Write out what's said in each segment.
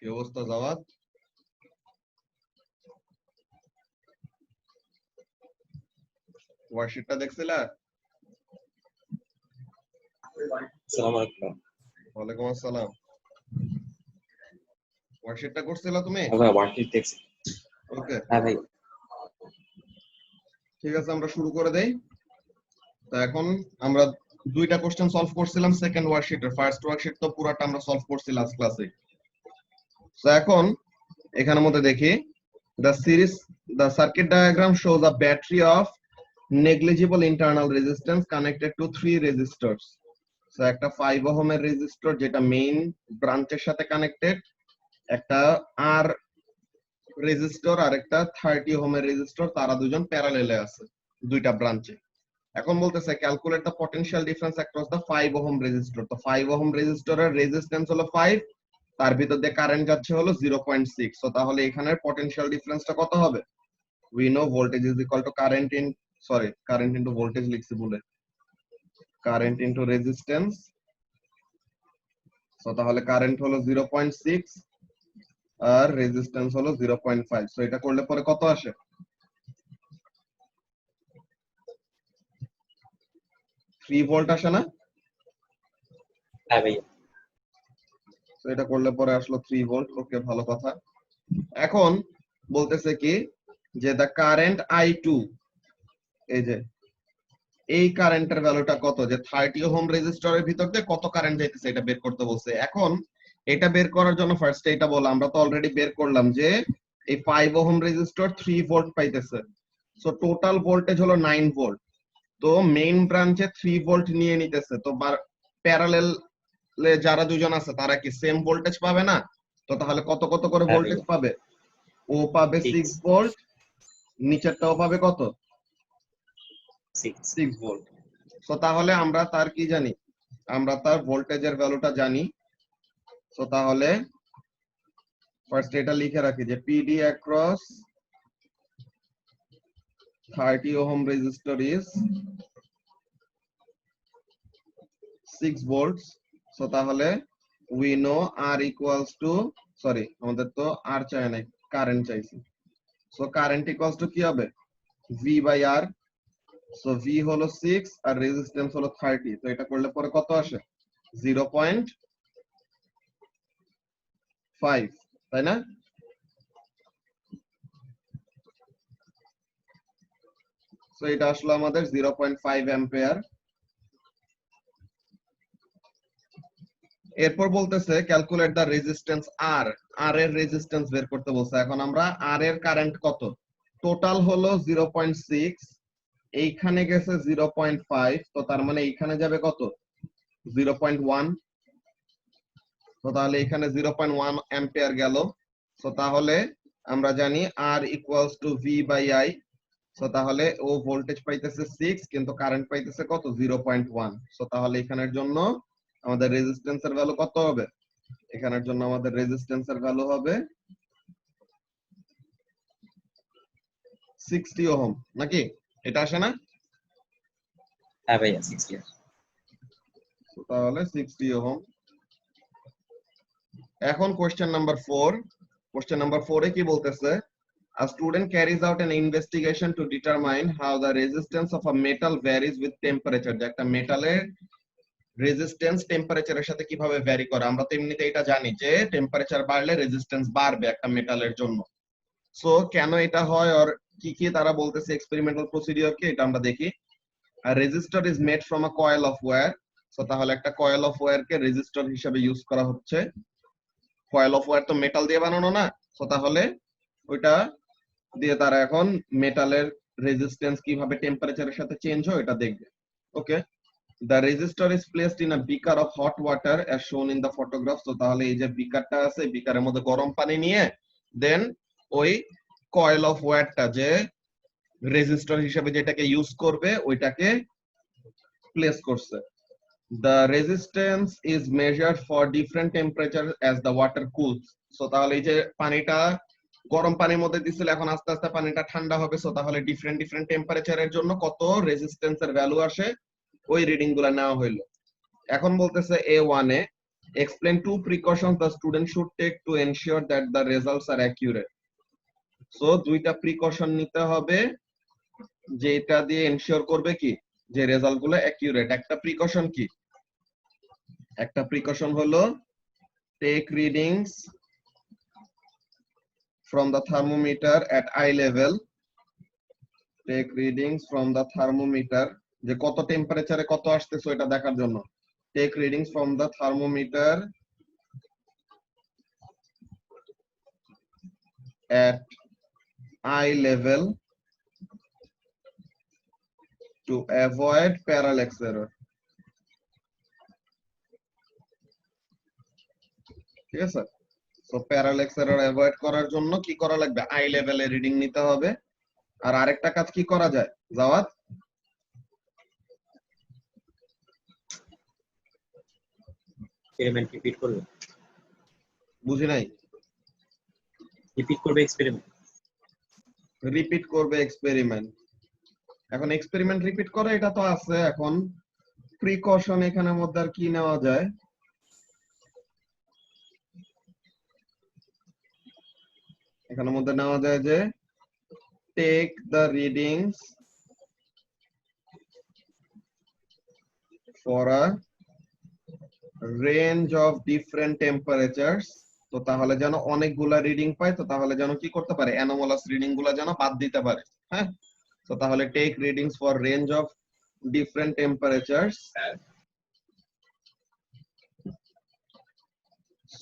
কি অবস্থা জাওয়াদ? ওয়ার্কশিটটা দেখছিলা? আসসালামু আলাইকুম। ওয়ালাইকুম আসসালাম। ওয়ার্কশিটটা করছিলা তুমি? হ্যাঁ ওয়ার্কশিট দেখছি। ওকে, হ্যাঁ ভাই। ঠিক আছে, আমরা শুরু করে দেই। তো এখন আমরা দুইটা কোশ্চেন সলভ করছিলাম সেকেন্ড ওয়ার্কশিটের। ফার্স্ট ওয়ার্কশিট তো পুরাটা আমরা সলভ করছি লাস্ট ক্লাসে। তো এখন এখানের মধ্যে দেখি the circuit diagram shows a battery of negligible internal resistance connected to three resistors. So একটা 5 ওহমের রেজিস্টর যেটা মেইন ব্রাঞ্চের সাথে কানেক্টেড, একটা আর রেজিস্টর আর একটা 30 ওহমের রেজিস্টর, তারা দুজন প্যারালেলে আছে দুইটা ব্রাঞ্চে। এখন বলতেছে calculate the potential difference across the 5 ohm resistor. তো 5 ওহম রেজিস্টরের রেজিস্ট্যান্স হলো 5, তার ভিতর দিয়ে কারেন্ট যাচ্ছে হলো 0.6। তো তাহলে এখানের পটেনশিয়াল ডিফারেন্সটা কত হবে? we know voltage is equal to current into voltage লিখছি বলে, current into resistance। তো তাহলে কারেন্ট হলো 0.6 আর রেজিস্ট্যান্স হলো 0.5। সো এটা করলে পরে কত আসে? 3 ভোল্ট আসে না? হ্যাঁ ভাই। তো এটা করলে পরে আসলো 3 ভোল্ট। ওকে, ভালো কথা। এখন বলতেছে কি যে দা কারেন্ট I2, এই যে এই কারেন্টের ভ্যালুটা কত, যে 30 ওহম রেজিস্টরের ভিতর দিয়ে কত কারেন্ট যাইতেছে এটা বের করতে বলছে। এখন এটা বের করার জন্য ফার্স্টে এটা বল, আমরা তো অলরেডি বের করলাম যে এই 5 ওহম রেজিস্টর 3 ভোল্ট পাইতেছে। সো টোটাল ভোল্টেজ হলো 9 ভোল্ট। তো মেইন ব্রাঞ্চে 3 ভোল্ট নিয়ে নিতেছে। তো প্যারালেল যারা দুজন আছে তারা কি সেম ভোল্টেজ পাবে না? তো তাহলে কত কত করে হ্যাঁ ভোল্টেজ ভাইয়া। পাবে? ও পাবে 6 ভোল্ট, নিচেরটাও পাবে কত? 6 ভোল্ট। সো তাহলে আমরা তার কি জানি? আমরা তার ভোল্টেজের ভ্যালুটা জানি। সো তাহলে ফার্স্ট এটা লিখে রাখি যে PD across 30 ohm resistor is 6 volts. So তাহলে we know R equals to, sorry আমাদের তো আর চাই না, কারেন্ট চাইছি। সো কারেন্ট ইকুয়ালস টু কি হবে? V by R. So V হলো 6 আর রেজিস্ট্যান্স হলো 30। তো এটা করলে পরে কত আসে? 0.5, তাই না? সো এটা আসলো আমাদের 0.5 অ্যাম্পিয়ার। এরপর বলতেছে ক্যালকুলেট দা রেজিস্ট্যান্স আর। আর এর রেজিস্ট্যান্স বের করতে বলছে। এখন আমরা আর এর কারেন্ট কত? টোটাল হলো 0.6, এইখানে গেছে 0.5, তো তার মানে এইখানে যাবে কত? 0.1। তো তাহলে এখানে 0.1 অ্যাম্পিয়ার গেল। তো তাহলে আমরা জানি R equals to V by I. So তাহলে ও ভোল্টেজ পাইতেছে 6 কিন্তু কারেন্ট পাইতেছে কত? 0.1। সো তাহলে এখানের জন্য আমাদের রেজিস্ট্যান্সের ভ্যালু কত হবে? এখানের জন্য আমাদের রেজিস্ট্যান্সের ভ্যালু হবে 60 ওহম, নাকি? এটা আসে না? হ্যাঁ ভাইয়া 60। তাহলে 60 ওহম। এখন কোশ্চেন নাম্বার 4। কোশ্চেন নাম্বার 4 এ কি বলতেছে? A student carries out an investigation to determine how the resistance of a metal varies with temperature. যে একটা মেটালের রেজিস্ট্যান্স টেম্পারেচারের সাথে কিভাবে ভ্যারি করে। আমরা তো এমনিতে এটা জানি যে টেম্পারেচার বাড়লে রেজিস্ট্যান্স বাড়বে একটা মেটালের জন্য। সো কেন এটা হয় আর কি কি তারা বলতেছে এক্সপেরিমেন্টাল প্রসিডিওর কি, এটা আমরা দেখি। A resistor is made from a coil of wire. So তাহলে একটা কয়েল অফ ওয়্যার কে রেজিস্টর হিসেবে ইউজ করা হচ্ছে। কয়েল অফ ওয়্যার তো মেটাল দিয়ে বানানো না। সো তাহলে ওইটা দিয়ে তারা এখন মেটালের রেজিস্ট্যান্স কিভাবে টেম্পারেচারের সাথে চেঞ্জ হয় এটা দেখবে। ওকে, the resistor is placed in a beaker of hot water as shown in the photograph. তো তাহলে এই যে বিকারটা আছে, বিকারের মধ্যে গরম পানি নিয়ে দেন ওই কয়েল অফ ওয়্যারটা যে রেজিস্টর হিসেবে যেটাকে ইউজ করবে ওইটাকে প্লেস করছে। The resistance is measured for different temperature as the water cools. So তাহলে এই যে পানিটা গরম পানির মধ্যে দিছিল, এখন আস্তে আস্তে পানিটা ঠান্ডা হবে। সো তাহলে ডিফারেন্ট ডিফারেন্ট টেম্পারেচারের জন্য কত রেজিস্ট্যান্সের ভ্যালু আসে ওই রিডিং গুলা নেওয়া হইলো। এখন বলতেছে A1 A Explain 2 precautions the student should take to ensure that the results are accurate. So দুইটা প্রিকশন নিতে হবে যেটা দিয়ে এনশিওর করবে কি যে রেজাল্ট গুলো অ্যাকিউরেট। একটা প্রিকশন কি? একটা প্রিকশন হলো take readings from the thermometer at eye level. Take readings from the thermometer, যে কত টেম্পারেচারে কত আসতেছে এটা দেখার জন্য। Take readings from the thermometer at eye level to avoid parallax error. ঠিক আছে? সো প্যারাল্যাক্স এরর অ্যাভয়েড করার জন্য কি করা লাগবে? আই লেভেলে রিডিং নিতে হবে। আর আরেকটা কাজ কি করা যায় জাওয়াদ? এক্সপেরিমেন্ট রিপিট করবে। বুঝি নাই। রিপিট করবে এক্সপেরিমেন্ট। রিপিট করবে এক্সপেরিমেন্ট। এখন এক্সপেরিমেন্ট রিপিট করে এটা তো আছে, এখন প্রিকশন এখানের মধ্যে আর কি নেওয়া যায়? এখানের মধ্যে নেওয়া যায় যে take the readings for a range of different temperatures. তো তাহলে যেন অনেকগুলা রিডিং পায়, তো তাহলে যেন কি করতে পারে? অ্যানোমালাস রিডিং গুলা যেন বাদ দিতে পারে। হ্যাঁ, তো তাহলে take readings for range of different temperatures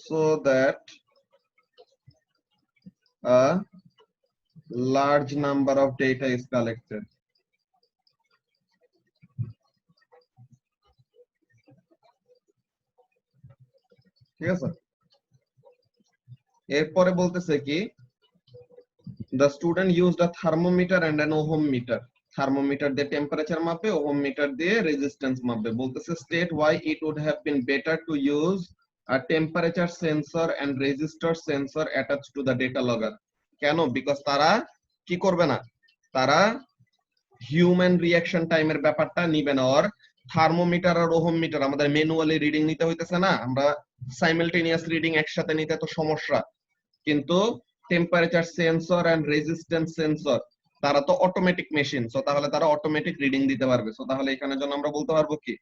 so that a large number of data is collected. ঠিক আছে? এরপরে বলতেছে কি the student used a thermometer and an ohm meter. Thermometer দিয়ে টেম্পারেচার মাপে, ওহম মিটার দিয়ে রেজিস্ট্যান্স মাপে। বলতেছে state why it would have been better to use a temperature sensor and resistor sensor attached to the data logger. কেন? Because তারা কি করবে না, তারা হিউম্যান রিঅ্যাকশন টাইমের ব্যাপারটা নিবে না। আর থার্মোমিটার আর ওহম মিটার আমাদের ম্যানুয়ালি রিডিং নিতে হইতেছে না, আমরা সাইমালটেনিয়াস রিডিং একসাথে নিতে তো সমস্যা। কিন্তু temperature sensor and resistance sensor তারা তো অটোমেটিক মেশিন, সো তাহলে তারা অটোমেটিক রিডিং দিতে পারবে। সো তাহলে এখানের জন্য আমরা বলতে পারবো কি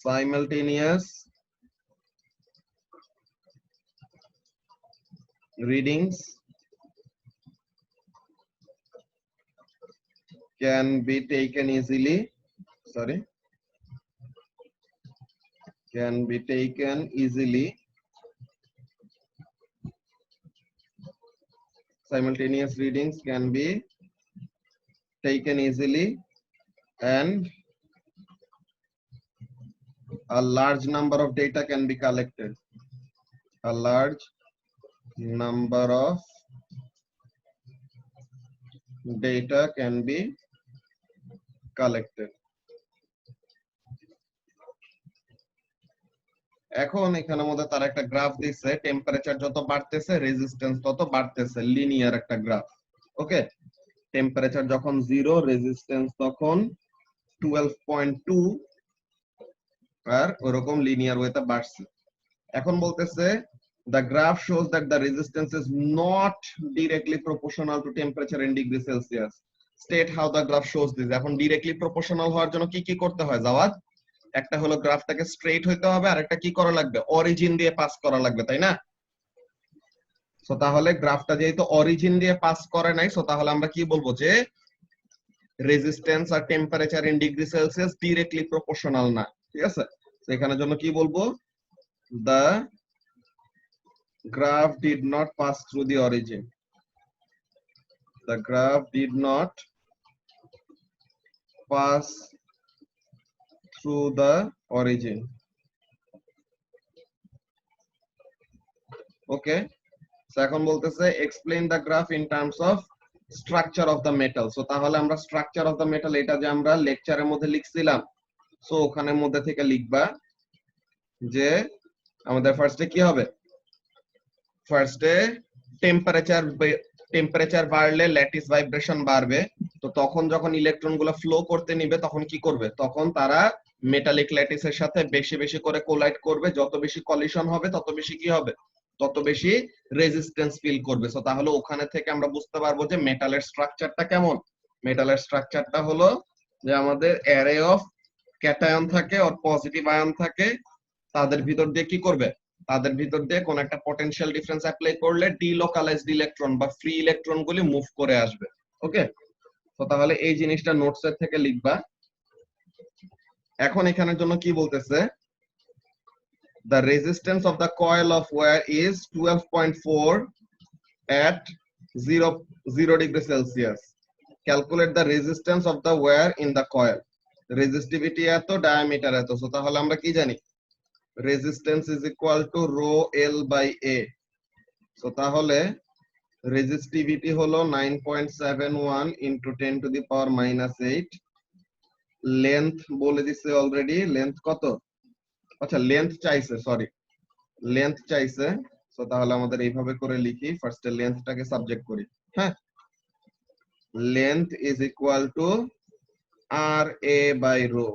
simultaneous readings can be taken easily, simultaneous readings can be taken easily and a large number of data can be collected. A large number of data can be collected. এখন এখানের মধ্যে তার একটা গ্রাফ দিচ্ছে, টেম্পারেচার যত বাড়তেছে resistance তত বাড়তেছে, লিনিয়ার একটা গ্রাফ। ওকে, টেম্পারেচার যখন 0 রেজিস্ট্যান্স তখন 12.2 আর ওরকম লিনিয়ার ওয়েতে বাড়ছে। এখন বলতেছে the graph shows that the resistance is not directly proportional to temperature in degree Celsius. State how the graph shows this. এখন directly proportional হওয়ার জন্য কি কি করতে হয় জাওয়াদ? একটা হলো গ্রাফটাকে স্ট্রেট হইতে হবে, আর একটা কি করা লাগবে? অরিজিন দিয়ে পাস করা লাগবে, তাই না? সো তাহলে গ্রাফটা যেহেতু অরিজিন দিয়ে পাস করে নাই, সো তাহলে আমরা কি বলবো যে রেজিস্ট্যান্স আর temperature in degree Celsius directly proportional না। ঠিক আছে, তো এখানের জন্য কি বলবো? the graph did not pass through the origin. The graph did not pass through the origin. Okay, so এখন বলতেছে explain the graph in terms of structure of the metal. So তাহলে আমরা structure of the metal এটা যে আমরা লেকচারের মধ্যে লিখছিলাম, so ওখানের মধ্যে থেকে লিখবা যে আমাদের ফার্স্টে কি হবে? ফার্স্টে টেম্পারেচার বাড়লে ল্যাটিস ভাইব্রেশন বাড়বে। তো তখন যখন ইলেকট্রন গুলো ফ্লো করতে নিবে তখন কি করবে, তখন তারা মেটালিক ল্যাটিসের সাথে বেশি বেশি করে কোলাইড করবে, যত বেশি কলিশন হবে তত বেশি কি হবে, তত বেশি রেজিস্ট্যান্স ফিল করবে। সো তাহলে ওখানে থেকে আমরা বুঝতে পারবো যে মেটালের স্ট্রাকচারটা কেমন। মেটালের স্ট্রাকচারটা হলো যে আমাদের অ্যারে অফ ক্যাটায়ন থাকে আর পজিটিভ আয়ন থাকে, তাদের ভিতর দিয়ে কি করবে, তাদের ভিতর দিয়ে কোন একটা পটেনশিয়াল ডিফারেন্স অ্যাপ্লাই করলে ডিলোকালাইজড ইলেকট্রন বা ফ্রি ইলেকট্রন গুলি মুভ করে আসবে। ওকে, তো তাহলে এই জিনিসটা নোটস এর থেকে লিখবা। এখন এখানের জন্য কি বলতেছে, the resistance of the coil of wire is 12.4 at 0 degree Celsius. Calculate the resistance of the wire in the coil. Resistivity এত, diameter এত। সো তাহলে আমরা কি জানি, resistance is equal to rho L by A। So তাহলে resistivity হলো 9.71 into 10 to the power minus 8। Length বলে দিছে অলরেডি, লেন্থ কত, আচ্ছা লেন্থ চাইছে, সরি লেন্থ চাইছে। সো তাহলে আমাদের এইভাবে করে লিখি, ফার্স্টে লেন্থটাকে সাবজেক্ট করি। হ্যাঁ, length is equal to R A by rho.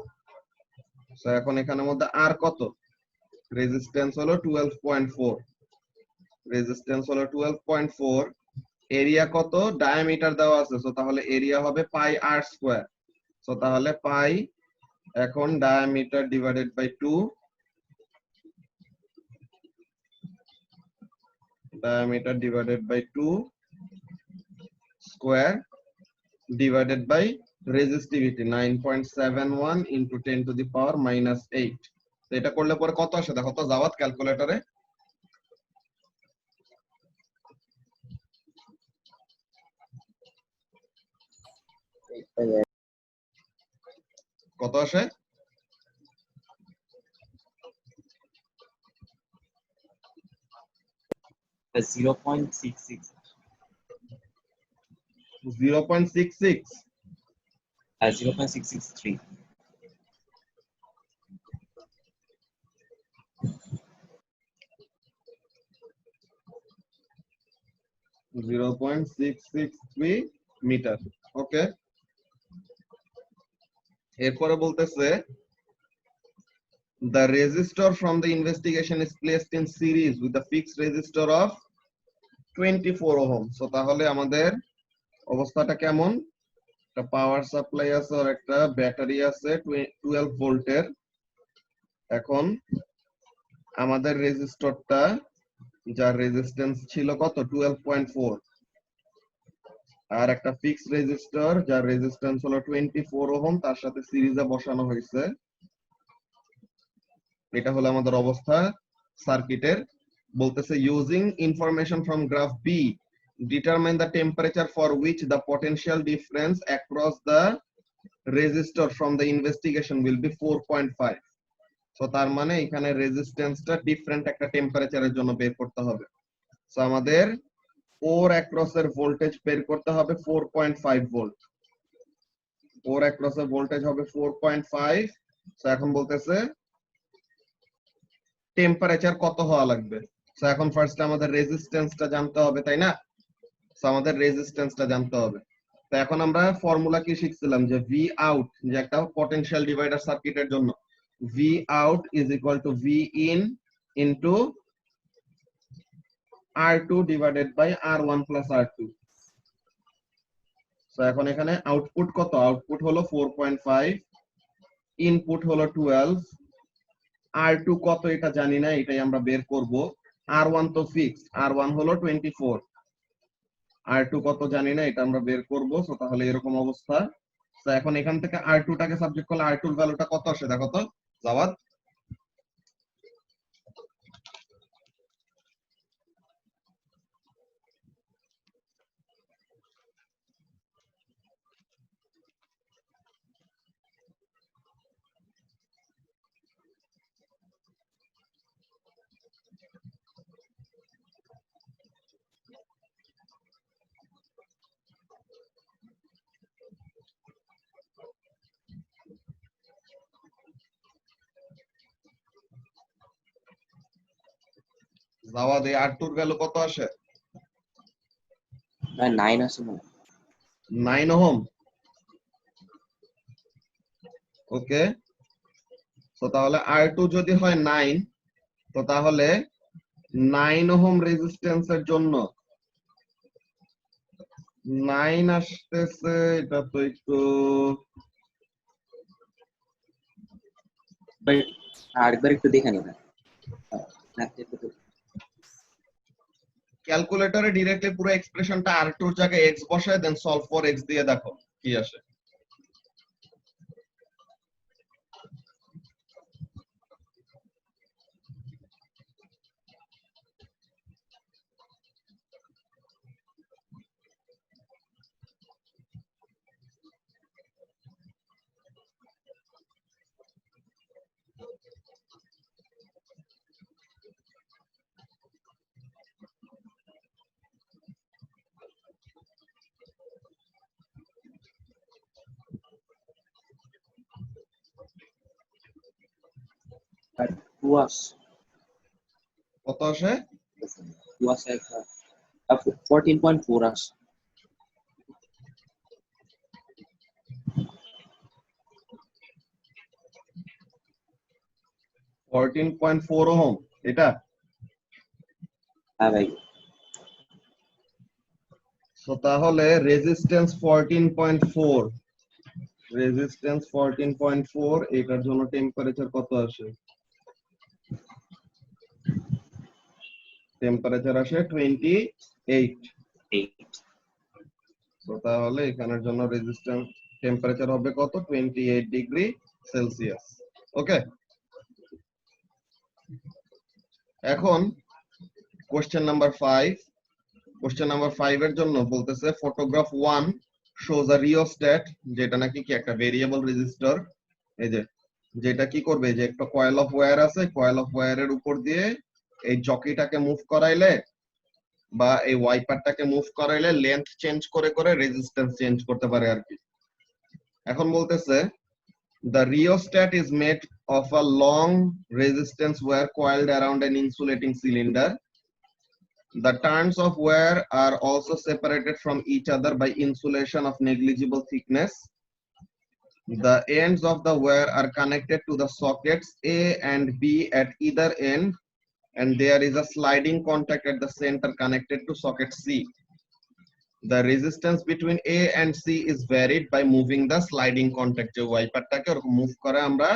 So এখন এখানের মধ্যে আর কত, রেজিস্ট্যান্স হলো 12.4, রেজিস্ট্যান্স হলো 12.4, এরিয়া কত, ডায়ামিটার দেওয়া আছে, সো তাহলে এরিয়া হবে পাই আর স্কয়ার। সো তাহলে পাই এখন diameter divided by 2, diameter divided by 2 square divided by resistivity 9.71 into 10 to the power minus 8। তো এটা করলে পরে কত আসে দেখো তো জাওয়াত ক্যালকুলেটরে, কত আসে, 0.66 0.66, 0.663 0.663 মিটার। ওকে, এরপরে বলতেছে the resistor from the investigation is placed in series with the fixed resistor of 24 ohm। So তাহলে আমাদের অবস্থাটা কেমন, একটা পাওয়ার সাপ্লাই আছে আর একটা ব্যাটারি আছে 12 ভোল্টের। এখন আমাদের রেজিস্টরটা যার রেজিস্ট্যান্স ছিল কত 12.4, আর একটা ফিক্সড রেজিস্টর যার রেজিস্ট্যান্স হলো 24 ওহম, তার সাথে সিরিজে বসানো হয়েছে। এটা হলো আমাদের অবস্থা সার্কিটের। বলতেছে using information from graph B determine the temperature for which the potential difference across the resistor from the investigation will be 4.5। So তার মানে এখানে রেজিস্ট্যান্সটা ডিফারেন্ট একটা টেম্পারেচারের জন্য বের করতে হবে। সো আমাদের ওর অ্যাক্রস এর ভোল্টেজ বের করতে হবে 4.5 ভোল্ট, ওর অ্যাক্রস এর ভোল্টেজ হবে 4.5। সো এখন বলতেছে টেম্পারেচার কত হওয়া লাগবে। সো এখন ফার্স্ট আমাদের রেজিস্ট্যান্সটা জানতে হবে, তাই না, সো আমাদের রেজিস্ট্যান্সটা জানতে হবে। তো এখন আমরা ফর্মুলা কি শিখছিলাম যে ভি আউট, যে একটা পটেনশিয়াল ডিভাইডার সার্কিটের জন্য V out is equal to V in into R2 divided by R1 plus R2। So এখন এখানে আউটপুট কত, আউটপুট হলো 4.5, ইনপুট হলো 12, R2 কত এটা জানি না, এটাই আমরা বের করব। R1 তো ফিক্সড, R1 হলো 24, R2 কত জানি না, এটা আমরা বের করব। সো তাহলে এরকম অবস্থা। তো এখন এখান থেকে R2 টাকে সাবজেক্ট করলে R2 এর ভ্যালুটা কত আসে দেখো তো জাওয়াদ, জাওয়াদ এই R2 এর ভ্যালু কত আসে, 9 আছে মনে হয়। 9 ওহম। ওকে, তো তাহলে R2 যদি হয় 9, তো তাহলে 9 ওহম রেজিস্ট্যান্সের জন্য 9 আসতেছে, এটা তো একটু বাট আরেকবার একটু দেখে নেবেন। ক্যালকুলেটরে ডিরেক্টলি পুরো এক্সপ্রেশনটা R2 এর জায়গায় x বসায় দেন সলভ ফর x দিয়ে দেখো কি আসে। আর কুয়াশ কত আসে? কুয়াশা 14.4 আসে। 14.4 ওহম, এটা হ্যাঁ ভাই। সো তাহলে রেজিস্ট্যান্স 14.4, রেজিস্ট্যান্স 14.4, এটার জন্য টেম্পারেচার কত আসে? টেম্পারেচার আসে 28। তো তাহলে এখানের জন্য রেজিস্ট্যান্স টেম্পারেচার হবে কত? 28 ডিগ্রি সেলসিয়াস। ওকে, এখন কোশ্চেন নাম্বার 5। কোশ্চেন নাম্বার 5 এর জন্য বলতেছে ফটোগ্রাফ 1 শোজ আ রিওস্ট্যাট, যেটা নাকি কি একটা ভেরিয়েবল রেজিস্টার। এই যে যেটা কি করবে, যে একটা কয়েল অফ ওয়্যার আছে, কয়েল অফ ওয়্যারের উপর দিয়ে এই জকিটাকে মুভ করাইলে বা এই ওয়াইপারটাকে মুভ করাইলে লেন্থ চেঞ্জ করে করে রেজিস্ট্যান্স চেঞ্জ করতে পারে আর কি। এখন বলতেছে the rheostat is made of a long resistance wire coiled around an insulating cylinder. The turns of wire are also separated from each other by insulation of negligible thickness. The ends of the wire are connected to the sockets A and B at either end, and there is a sliding contact at the center connected to socket C. The resistance between A and C is varied by moving the sliding contact. যে ওয়াইপারটাকে ওরকম move করে আমরা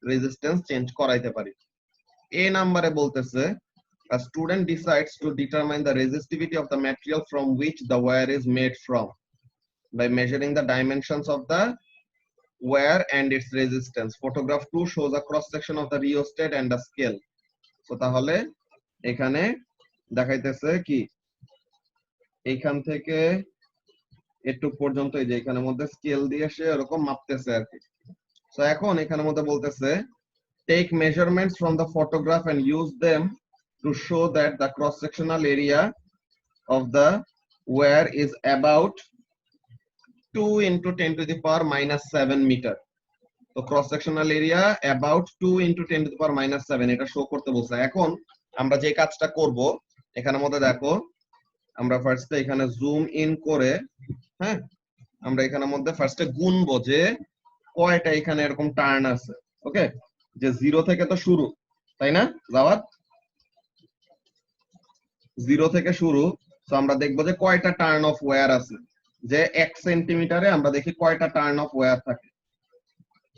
resistance change করাইতে পারি। A নম্বরে বলতেছে a student decides to determine the resistivity of the material from which the wire is made from by measuring the dimensions of the wire and its resistance. Photograph 2 shows a cross section of the rheostat and a scale. So তাহলে এখানে দেখাইতেছে কি, এইখান থেকে একটু পর্যন্ত এই যে এখানের মধ্যে স্কেল দিয়ে সে এরকম মাপতেছে আর কি। সো এখন এখানের মধ্যে বলতেছে take measurements from the photograph and use them to show that the cross sectional area of the wire is about 2 into 10 to the power minus 7 meter. তো cross sectional area about 2 into 10 to the power minus 7 এটা show করতে বলছে। এখন আমরা যে কাজটা করব, এখানের মধ্যে দেখো আমরা ফার্স্টে এখানে জুম ইন করে, হ্যাঁ, আমরা এখানের মধ্যে ফার্স্টে গুনবো যে কয়টা এখানে এরকম টার্ন আছে। ওকে, যে 0 থেকে তো শুরু, তাই না জাওয়াদ? 0 থেকে শুরু, তো আমরা দেখবো যে কয়টা টার্ন অফ ওয়্যার আছে, যে 1 সেন্টিমিটারে আমরা দেখি কয়টা টার্ন অফ ওয়্যার থাকে।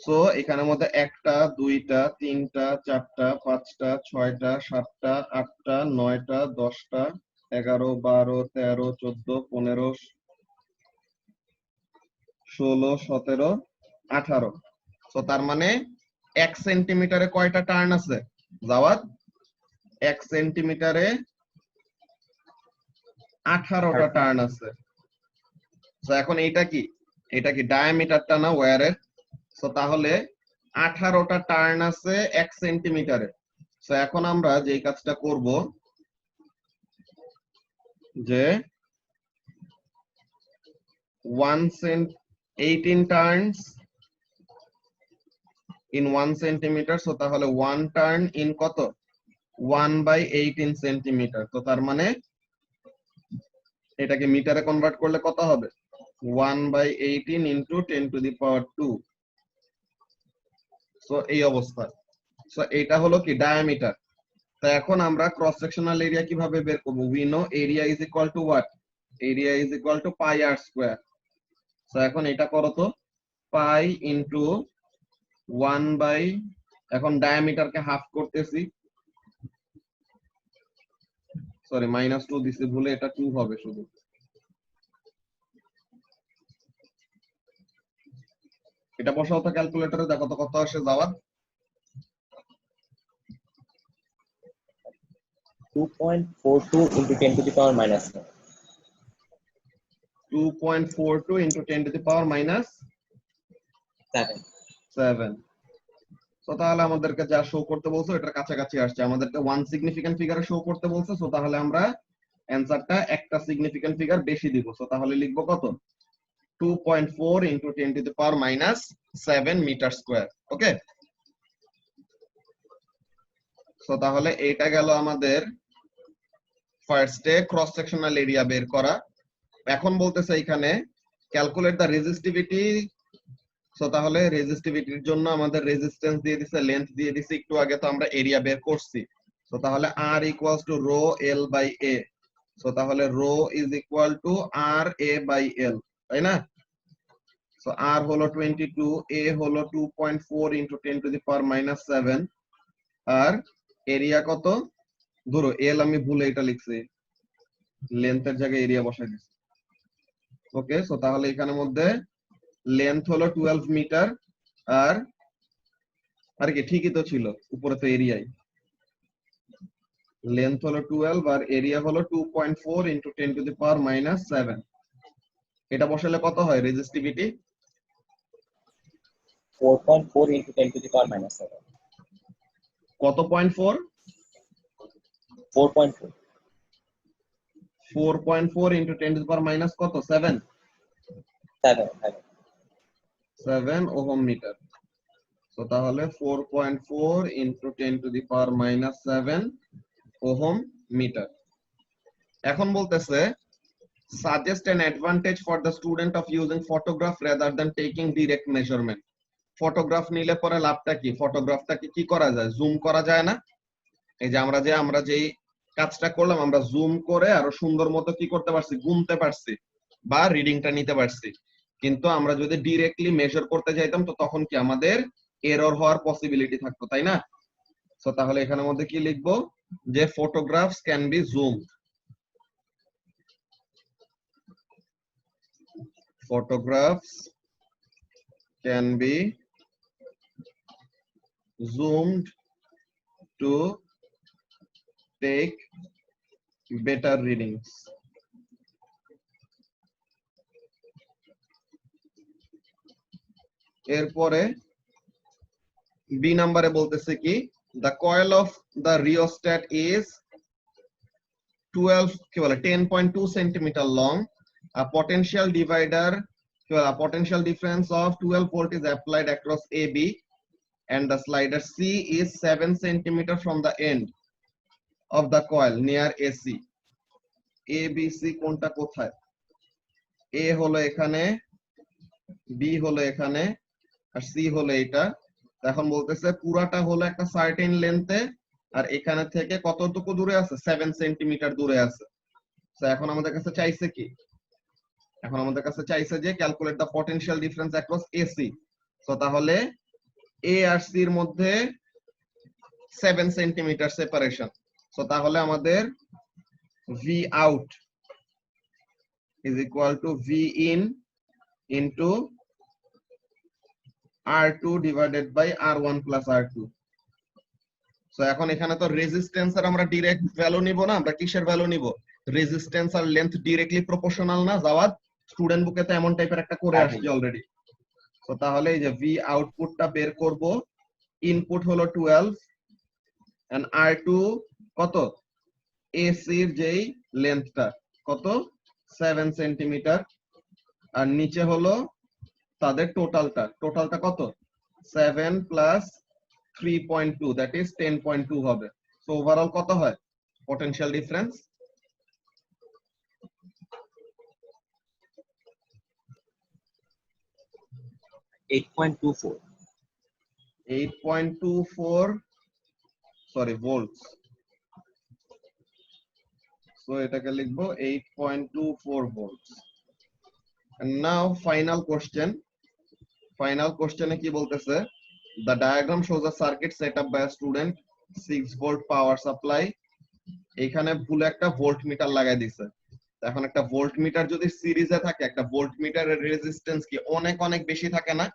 সো এখানের মধ্যে 1টা 2টা 3টা 4টা 5টা 6টা 7টা 8টা 9টা 10টা 11 12 13 14 15 16 17 18। সো তার মানে 1 সেন্টিমিটারে কয়টা টার্ন আছে জাওয়াদ? 1 সেন্টিমিটারে 18টা টার্ন আছে। সো এখন এইটা কি, এটা কি ডায়ামিটারটা না ওয়্যারের? সো তাহলে 18টা টার্ন আছে 1 সেন্টিমিটারে। সো এখন আমরা যে কাজটা করব, যে 18 টার্নস in 1 সেন্টিমিটার। সো তাহলে 1 টার্ন ইন কত? 1/18 সেন্টিমিটার। তো তার মানে এটাকে মিটারে কনভার্ট করলে কত হবে? 1/18 into 10 to the power 2। So এই অবস্থা। সো এটা হলো কি ডায়ামিটার। তো এখন আমরা ক্রস সেকশনাল এরিয়া কিভাবে বের করব? We know area is equal to what? Area is equal to pi R square. So এখন এটা করো তো, পাই ইনটু 1 বাই, এখন ডায়ামিটারকে হাফ করতেছি, সরি -2 দিছি ভুলে, এটা 2 হবে শুধু। এটা বসাও তো ক্যালকুলেটরে, দেখো তো কত আসে যাওয়ার। 2.42 into 10 to the power minus 7. 2.42 into 10 to the power minus 7। So তাহলে আমাদেরকে যা শো করতে বলছো এটার কাছাকাছি আসছে, আমাদেরকে ওয়ান সিগনিফিকেন্ট ফিগারে শো করতে বলছে। সো তাহলে আমরা অ্যানসারটা একটা সিগনিফিকেন্ট ফিগার বেশি দিব। সো তাহলে লিখবো কত? 2.4 into 10 to the power minus 7 metre square. Okay, so তাহলে এইটা গেল আমাদের ফার্স্টে ক্রস সেকশনাল এরিয়া বের করা। এখন বলতেছে এখানে ক্যালকুলেট দ্য রেজিস্টিভিটি। সো তাহলে রেজিস্টিভিটির জন্য আমাদের রেজিস্ট্যান্স দিয়ে দিছে, লেন্থ দিয়ে দিছে, একটু আগে তো আমরা এরিয়া বের করছি। সো তাহলে r equals to rho l by a। So তাহলে rho is equal to r a by l, তাই না? সো r হলো 22, a হলো 2.4 into 10 to the power minus 7, আর এরিয়া কত? ধরো l আমি ভুলে এটা লিখছি, লেন্থের জায়গায় এরিয়া বসাই দিছি। ওকে, সো তাহলে এখানের মধ্যে লেন্থ হলো 12 মিটার, আর কি ঠিকই তো ছিল, উপরে তো এরিয়াই। লেন্থ হলো 12 আর এরিয়া হলো 2.4 into 10 to the power minus 7। এটা বসালে কত হয় resistivity? 4.4 into 10 to the power minus 7. কত point 4? 4.4. 4.4 into 10 to the power minus কত? 7 ওহম মিটার। সো তাহলে 4.4 into 10 to the power minus 7 ohm metre. এখন বলতেছে suggest an advantage for the student of using photograph rather than taking direct measurement. Photograph নিলে পরে লাভটা কি? ফটোগ্রাফটাকে কি করা যায়? জুম করা যায় না? এই যে আমরা যেই কাজটা করলাম, আমরা জুম করে আরো সুন্দর মতো কি করতে পারছি? গুনতে পারছি বা রিডিংটা নিতে পারছি। কিন্তু আমরা যদি ডিরেক্টলি মেজার করতে যাইতাম তো তখন কি আমাদের এরর হওয়ার পসিবিলিটি থাকতো, তাই না? সো তাহলে এখানের মধ্যে কি লিখবো? যে photographs can be zoomed. Photographs can be zoomed to take better readings. এরপরে বি নম্বরে বলতেছে কি, the coil of the rheostat is 12 কি বলে 10.2 centimeter long. A potential divider কি বলে, a potential difference of 12 volt is applied across AB and the slider C is 7 centimeter from the end of the coil near AC. ABC কোনটা কোথায়? A হলো এখানে, B হলো এখানে, আর C হলো এটা। এখন বলতেছে পুরাটা হলো একটা সার্টেন লেন্থে, আর এখানে থেকে কতটুকু দূরে আছে? 7 সেন্টিমিটার দূরে আছে। তো এখন আমাদের কাছে চাইছে কি? এখন আমাদের কাছে চাইছে যে calculate the potential difference across AC. তো তাহলে এ আর সি এর মধ্যে 7 সেন্টিমিটার সেপারেশন। তো তাহলে আমাদের V out is equal to V in into R2 divided by R1 plus R2। So এখন এখানে তো রেজিস্ট্যান্স আর আমরা ডাইরেক্ট ভ্যালু নিব না, আমরা কিসের ভ্যালু নিব? রেজিস্ট্যান্স আর লেন্থ ডাইরেক্টলি প্রপোর্শনাল না? জাওয়াদ স্টুডেন্ট বুকে তো এমন টাইপের একটা করে আসছে অলরেডি। তো তাহলে এই যে ভি আউটপুটটা বের করব, ইনপুট হলো 12 এন্ড R2 কত? এসি এর যেই লেন্থটা কত? 7 সেন্টিমিটার, আর নিচে হলো তাদের টোটালটা কত? 7 প্লাস 3.2 দ্যাট ইজ 10.2 হবে। সো ওভারঅল কত হয় potential difference? 8.24 8.24 sorry volts, so এটাকে লিখবো 8.24 volts. And now final question কি বলতেছে, the diagram shows a circuit set up by a student 6 volt power supply। এখানে ভুলে একটা ভোল্ট মিটার লাগাই দিছে। এখন একটা ভোল্ট মিটার যদি সিরিজে থাকে, একটা ভোল্ট মিটারের রেজিস্ট্যান্স কি অনেক অনেক বেশি থাকে না?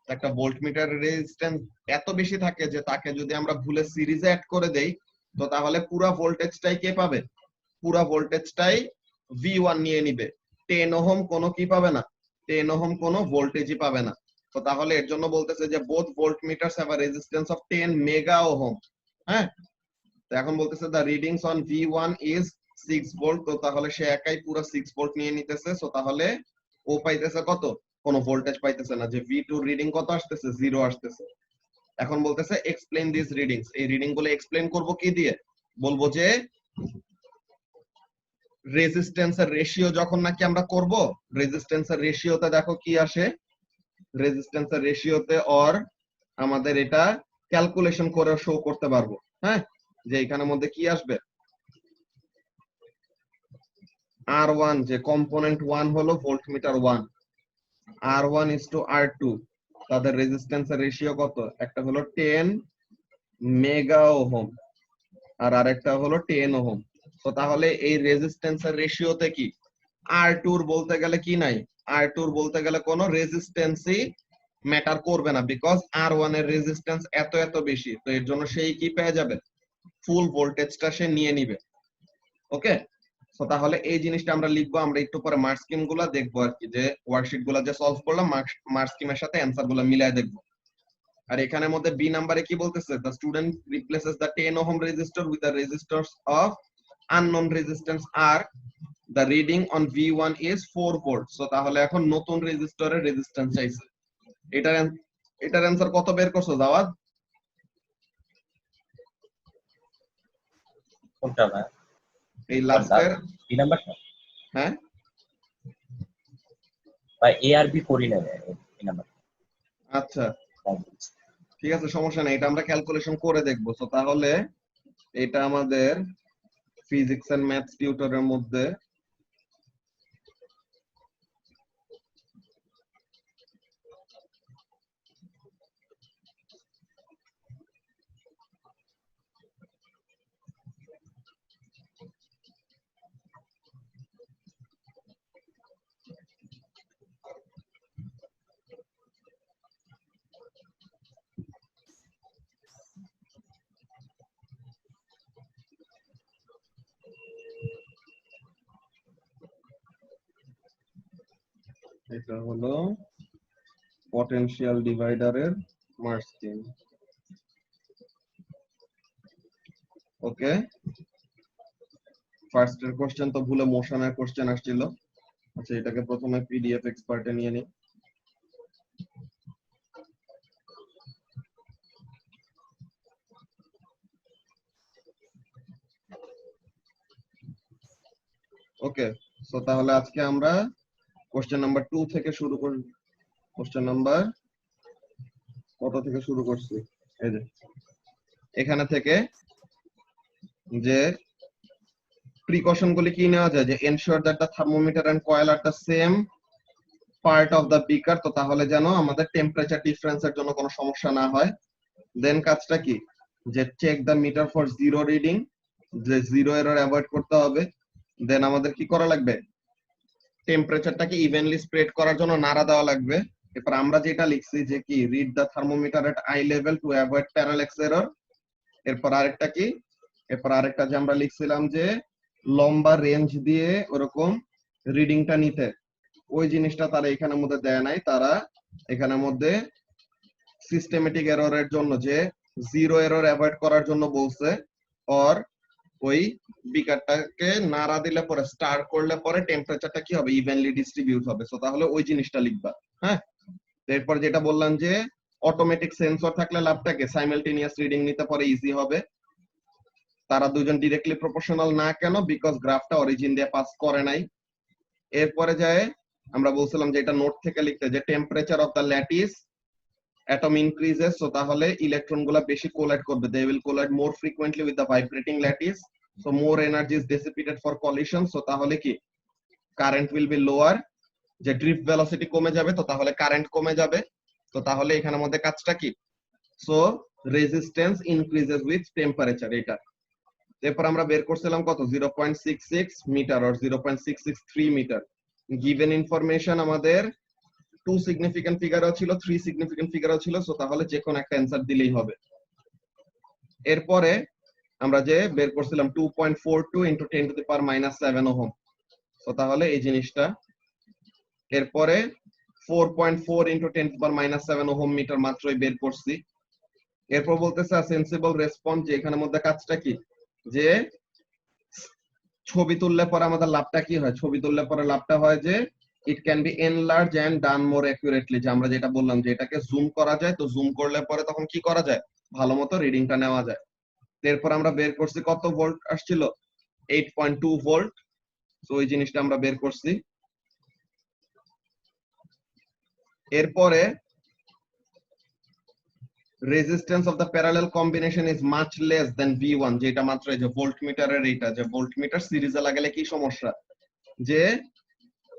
একটা ভোল্ট মিটারের রেজিস্ট্যান্স এত বেশি থাকে যে তাকে যদি আমরা ভুলে সিরিজে অ্যাড করে দেই, তো তাহলে পুরো ভোল্টেজটাই কে পাবে? পুরো ভোল্টেজটাই V1 নিয়ে নিবে। 10 ওহম কোনো কি পাবে না, 10 ওহম কোনো ভোল্টেজই পাবে না। তো তাহলে এর জন্য বলতেছে যে both voltmeters have a resistance of 10 mega ohm. হ্যাঁ, তো এখন বলতেছে the readings on V1 is 6 volt. তো তাহলে সে একাই পুরো 6 ভোল্ট নিয়ে নিতেছে। সো তাহলে ও পাইতেছে কত? কোনো ভোল্টেজ পাইতেছে না, যে V2 রিডিং কত আসতেছে? 0 আসতেছে। এখন বলতেছে এক্সপ্লেইন দিস রিডিংস। এই রিডিং গুলো এক্সপ্লেইন করব কি দিয়ে? বলবো যে রেজিস্ট্যান্সের রেশিও যখন নাকি আমরা করব, রেজিস্ট্যান্সের রেশিওতে দেখো কি আসে, রেজিস্ট্যান্সের রেশিওতে অর আমাদের এটা ক্যালকুলেশন করে শো করতে পারবো। হ্যাঁ, যে এখানের মধ্যে কি আসবে, R1 যে কম্পোনেন্ট 1 হলো voltmeter 1, R1 is to R2, তাদের রেজিস্ট্যান্সের রেশিও কত? একটা হলো 10 মেগা ওহম আর আরেকটা হলো 10 ওহম। তো তাহলে এই রেজিস্ট্যান্সের রেশিওতে কি R2 বলতে গেলে কি নাই, R2 বলতে গেলে কোনো রেজিস্ট্যান্সই ম্যাটার করবে না, বিকজ R1 এর রেজিস্ট্যান্স এত এত বেশি। তো এর জন্য সেই কি পেয়ে যাবে, ফুল ভোল্টেজটা সে নিয়ে নিবে। ওকে, তো তাহলে এই জিনিসটা আমরা লিখবো। আমরা একটু পরে মার্ক স্কিম গুলা দেখবো আর কি, যে ওয়ার্কশিট গুলা যে সলভ করলাম মার্ক স্কিমের সাথে অ্যান্সার গুলা মিলাই দেখবো। আর এখানের মধ্যে বি নাম্বারে কি বলতেছে, the student replaces the 10 ohm resistor with the resistors of unknown resistance R, the reading on V1 is 4 volts। so তাহলে এখন নতুন রেজিস্টরের রেজিস্ট্যান্স চাইছে। এটার অ্যান্সার কত বের করছো জাওয়াদ? কোনটা ভাই? এই লাস্টের এই নাম্বারটা হ্যাঁ ভাই, এ আর বি করি না ভাই, এই নাম্বার। আচ্ছা ঠিক আছে, সমস্যা নেই, এটা আমরা ক্যালকুলেশন করে দেখবো। তো তাহলে এটা আমাদের ফিজিক্স এন্ড ম্যাথস টিউটরের মধ্যে এটা হলো পটেনশিয়াল ডিভাইডারের মার্ক স্কিম। ওকে, ফার্স্ট এর কোশ্চেন তো ভুলে মোশনের কোশ্চেন আসছিল। আচ্ছা, এটাকে প্রথমে পিডিএফ এক্সপার্টে নিয়ে নিই। ওকে, সো তাহলে আজকে আমরা কোশ্চেন নাম্বার 2 থেকে শুরু করি। কোশ্চেন নাম্বার কত থেকে শুরু করছি, এই যে এখানে থেকে, যে প্রিকশন গুলি কি নেওয়া যায়, যে ensure that the thermometer and coil are the same part of the beaker. তো তাহলে যেন আমাদের টেম্পারেচার ডিফারেন্সের জন্য কোনো সমস্যা না হয়। দেন কাজটা কি, যে check the meter for zero reading, যে জিরো এরর অ্যাভয়েড করতে হবে। দেন আমাদের কি করা লাগবে, টেম্পারেচারটাকে ইভেনলি স্প্রেড করার জন্য নাড়া দেওয়া লাগবে। এরপর আমরা যেটা লিখছি যে কি, read the thermometer at I level to avoid parallax error. এরপর আরেকটা কি, এরপর আরেকটা যে আমরা লিখছিলাম যে লম্বা রেঞ্জ দিয়ে ওরকম রিডিংটা নিতে, ওই জিনিসটা তারা এখানের মধ্যে দেয় নাই। তারা এখানের মধ্যে সিস্টেমেটিক এররের জন্য যে জিরো এরর অ্যাভয়েড করার জন্য বলছে, অর ওই বিকারটাকে নাড়া দিলে পরে স্টার করলে পরে টেম্পারেচারটা কি হবে, ইভেনলি ডিস্ট্রিবিউট হবে। সো তাহলে ওই জিনিসটা লিখবা। হ্যাঁ, এরপর যেটা বললাম যে অটোমেটিক সেন্সর থাকলে লাভটাকে সাইমালটেনিয়াস রিডিং নিতে পরে ইজি হবে। তারা দুজন ডিরেক্টলি প্রপোর্শনাল না কেন, বিকজ গ্রাফটা অরিজিন দিয়ে পাস করে নাই। এরপরে যায় আমরা বলছিলাম যে এটা নোট থেকে লিখতে, যে temperature of the lattice atom increases, so তাহলে ইলেকট্রন গুলা বেশি কোলাইড করবে, they will collide more frequently with the vibrating lattice, so more energy is dissipated for collision, so তাহলে কি কারেন্ট will be lower, যে ড্রিফট ভেলোসিটি কমে যাবে, তো তাহলে কারেন্ট কমে যাবে, তো তাহলে এখানের মধ্যে কাজটা কি, so resistance increases with temperature. এটা এরপর আমরা বের করছিলাম কত 0.66 metre or 0.663 metre. Given information আমাদের 2 সিগনিফিকেন্ট ফিগারও ছিল, 3 সিগনিফিকেন্ট ফিগারও ছিল, সো তাহলে যে কোনো একটা অ্যানসার দিলেই হবে। এরপরে আমরা যে বের করছিলাম 2.42 into 10 to the power -7 ohm, so তাহলে এই জিনিসটা। এরপরে 4.4 into 10 to the power -7 ohm metre মাত্রই বের করছি। এরপর বলতেছে সেন্সিবল রেসপন্স, যে এখানের মধ্যে কাজটা কি, যে ছবি তুললে পরে আমাদের লাভটা কি হয়, ছবি তুললে পরে লাভটা হয় যে it can be enlarge and done more accurately, যে আমরা যেটা বললাম যে এটাকে জুম করা যায়, তো জুম করলে পরে তখন কি করা যায়, ভালো মতো রিডিংটা নেওয়া যায়। এরপর আমরা বের করছি কত ভোল্ট আসছিল, 8.2 ভোল্ট, তো ওই জিনিসটা আমরা বের করছি। এরপরে resistance of the parallel combination is much less than V1, যেটা মাত্র এই যে ভোল্টমিটারের, এইটা যে ভোল্টমিটার সিরিজে লাগালে কি সমস্যা, যে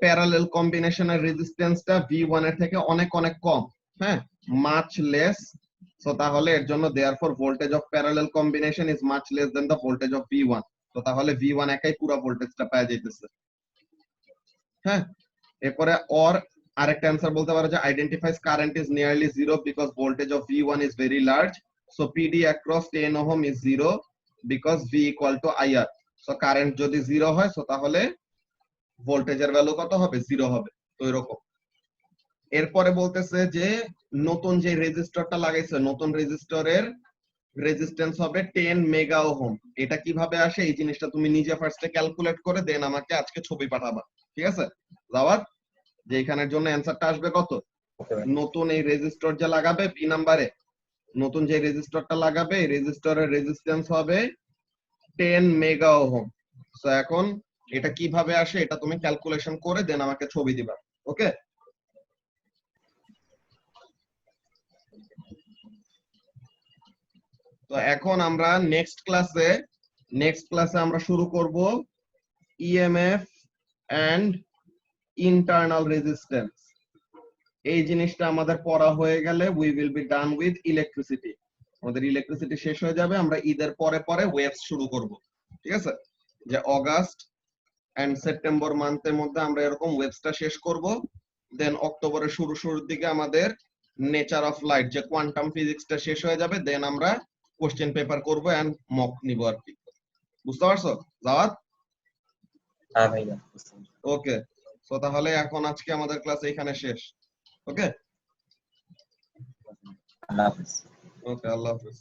প্যারালেল কম্বিনেশনের রেজিস্ট্যান্সটা V1 এর থেকে অনেক অনেক কম, হ্যাঁ, মাচ লেস, সো তাহলে এর জন্য therefore voltage of parallel combination is much less than the voltage of V1, তো তাহলে V1 একাই পুরো ভোল্টেজটা পাওয়া যাইতেছে। হ্যাঁ, এরপরে অর আরেকটা অ্যানসার বলতে পারো যে identifies current is nearly zero because voltage of V1 is very large, so PD across 10 ohm is zero because V equal to IR, so current যদি জিরো হয় সো তাহলে ভোল্টেজের ভ্যালু কত হবে, জিরো হবে, তো এরকম। এরপরে বলতেছে যে নতুন যে রেজিস্টরটা লাগাইছে, নতুন রেজিস্টরের রেজিস্ট্যান্স হবে 10 মেগা ওহম। এটা কিভাবে আসে এই জিনিসটা তুমি নিজে ফার্স্টে ক্যালকুলেট করে দেন আমাকে আজকে ছবি পাঠাবা, ঠিক আছে জাওয়াদ, যে এখানের জন্য অ্যানসারটা আসবে কত, নতুন এই রেজিস্টর যে লাগাবে বি নাম্বারে, নতুন যে রেজিস্টরটা লাগাবে এই রেজিস্টরের রেজিস্ট্যান্স হবে 10 মেগা ওহম। সো এখন এটা কিভাবে আসে এটা তুমি ক্যালকুলেশন করে দেন আমাকে ছবি দিবা, ওকে। তো এখন আমরা নেক্সট ক্লাসে আমরা শুরু করব ইএমএফ এন্ড ইন্টারনাল রেজিস্ট্যান্স। এই জিনিসটা আমাদের পড়া হয়ে গেলে we will be done with electricity, আমাদের ইলেকট্রিসিটি শেষ হয়ে যাবে, আমরা ঈদের পরে পরে ওয়েভস শুরু করব, ঠিক আছে, যে অগাস্ট এন্ড সেপ্টেম্বর মান্থের মধ্যে আমরা এরকম ওয়েভসটা শেষ করব, দেন অক্টোবরের শুরুর দিকে আমাদের নেচার অফ লাইট যে কোয়ান্টাম ফিজিক্সটা শেষ হয়ে যাবে, দেন আমরা কোশ্চেন পেপার করব এন্ড মক নিব আর কি, বুঝতে পারছো জাওয়াদ? হ্যাঁ ভাইয়া, ওকে, সো তাহলে এখন আজকে আমাদের ক্লাস এখানে শেষ, ওকে। আল্লাহ হাফেজ। ওকে, আল্লাহ হাফেজ।